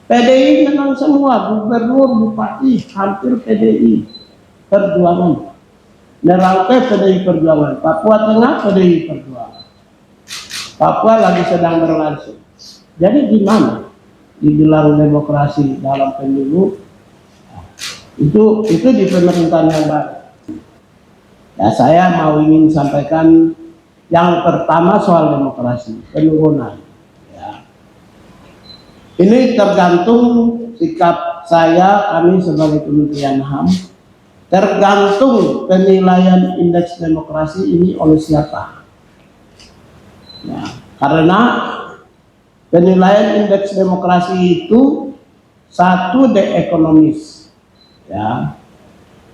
PDI menang semua, gubernur, bupati, hampir PDI Perjuangan. Merauke PDI Perjuangan, Papua Tengah PDI Perjuangan. Papua lagi sedang berlangsung. Jadi gimana dibilang demokrasi dalam pemilu? Itu di pemerintahan yang baru. Ya, saya mau ingin sampaikan yang pertama soal demokrasi, penurunan. Ya. Ini tergantung sikap kami sebagai Kementerian HAM, tergantung penilaian indeks demokrasi ini oleh siapa. Ya, karena penilaian indeks demokrasi itu satu The Economist, ya.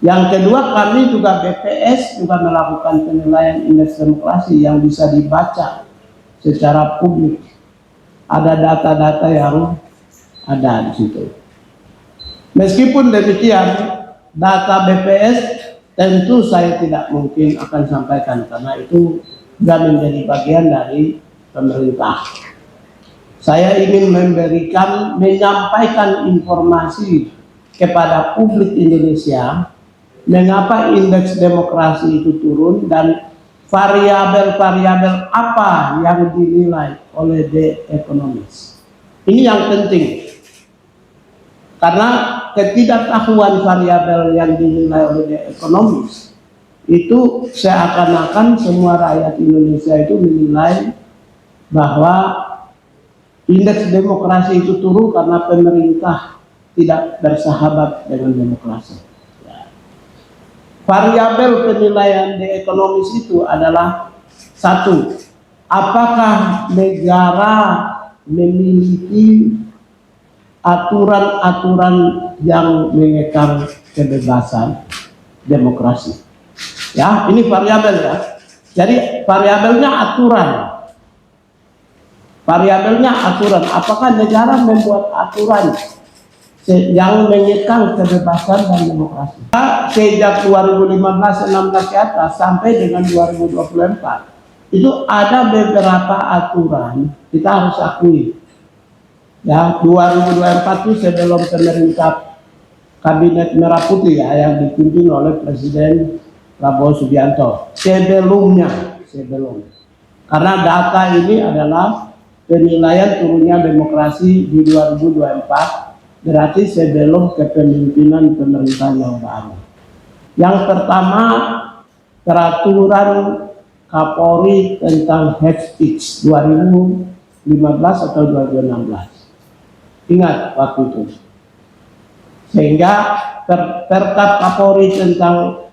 Yang kedua, kami juga BPS juga melakukan penilaian indeks demokrasi yang bisa dibaca secara publik. Ada data-data yang ada di situ. Meskipun demikian, data BPS tentu saya tidak mungkin akan sampaikan karena itu sudah menjadi bagian dari pemerintah. Saya ingin menyampaikan informasi kepada publik Indonesia mengapa indeks demokrasi itu turun dan variabel-variabel apa yang dinilai oleh The Economist. Ini yang penting. Karena ketidaktahuan variabel yang dinilai oleh The Economist itu seakan-akan semua rakyat Indonesia itu menilai bahwa indeks demokrasi itu turun karena pemerintah tidak bersahabat dengan demokrasi. Variabel penilaian The Economist itu adalah satu, apakah negara memiliki aturan-aturan yang mengekang kebebasan demokrasi. Ya, ini variabel ya. Jadi variabelnya aturan. Variabelnya aturan. Apakah negara membuat aturan yang mengekang kebebasan dan demokrasi. Sejak 2015-16 ke atas sampai dengan 2024 itu ada beberapa aturan, kita harus akui. Ya, 2024 itu sebelum pemerintah Kabinet Merah Putih ya, yang dipimpin oleh Presiden Prabowo Subianto. Sebelum. Karena data ini adalah penilaian turunnya demokrasi di 2024. Berarti sebelum kepemimpinan pemerintahan yang baru. Yang pertama, peraturan Kapolri tentang hate speech 2015 atau 2016. Ingat waktu itu. Sehingga perkap Kapolri tentang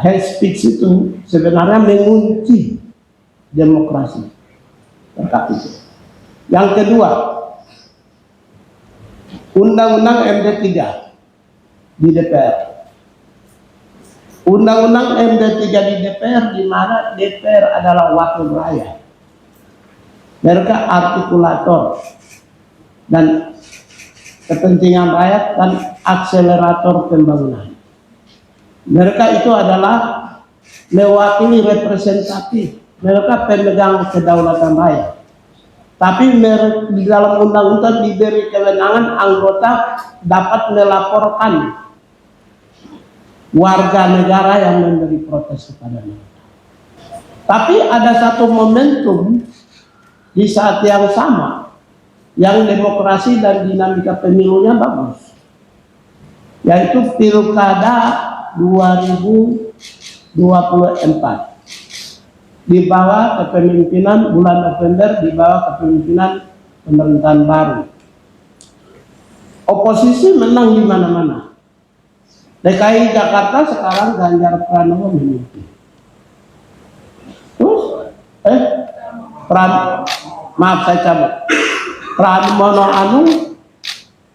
hate speech itu sebenarnya mengunci demokrasi. Perkap itu. Yang kedua, Undang-Undang MD3 di DPR. Undang-Undang MD3 di DPR, di mana DPR adalah wakil rakyat. Mereka artikulator dan kepentingan rakyat dan akselerator pembangunan. Mereka itu adalah mewakili representatif. Mereka pemegang kedaulatan rakyat. Tapi di dalam undang-undang diberi kewenangan anggota dapat melaporkan warga negara yang memberi protes kepada mereka. Tapi ada satu momentum di saat yang sama yang demokrasi dan dinamika pemilunya bagus, yaitu Pilkada 2024. Di bawah kepemimpinan bulan November, di bawah kepemimpinan pemerintahan baru. Oposisi menang di mana-mana. DKI Jakarta sekarang Ganjar Pranowo memimpin. Terus, Pramono Anung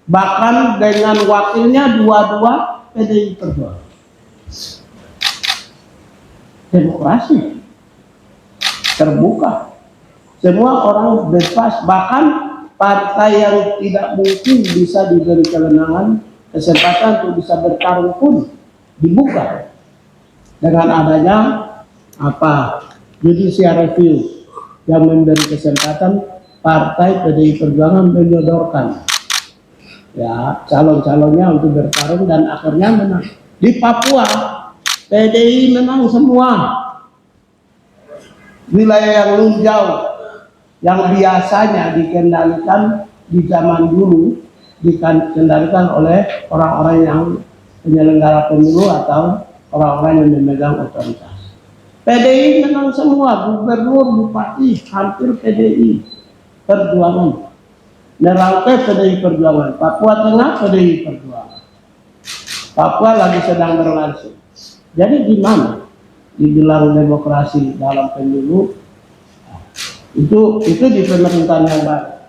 bahkan dengan wakilnya dua-dua PDI Perjuangan. Demokrasi terbuka, semua orang bebas, bahkan partai yang tidak mungkin bisa diberi kewenangan kesempatan untuk bisa bertarung pun dibuka dengan adanya judicial review yang memberi kesempatan partai PDI Perjuangan menyodorkan ya calon-calonnya untuk bertarung dan akhirnya menang. Di Papua PDI menang semua. Wilayah yang lunjau yang biasanya dikendalikan di zaman dulu dikendalikan oleh orang-orang yang penyelenggara pemilu atau orang-orang yang memegang otoritas. PDI menang semua, gubernur, bupati, hampir PDI Perjuangan. Merauke PDI Perjuangan, Papua Tengah PDI Perjuangan. Papua lagi sedang berlangsung. Jadi gimana dibilang demokrasi dalam pemilu? Itu di pemerintahan yang baru.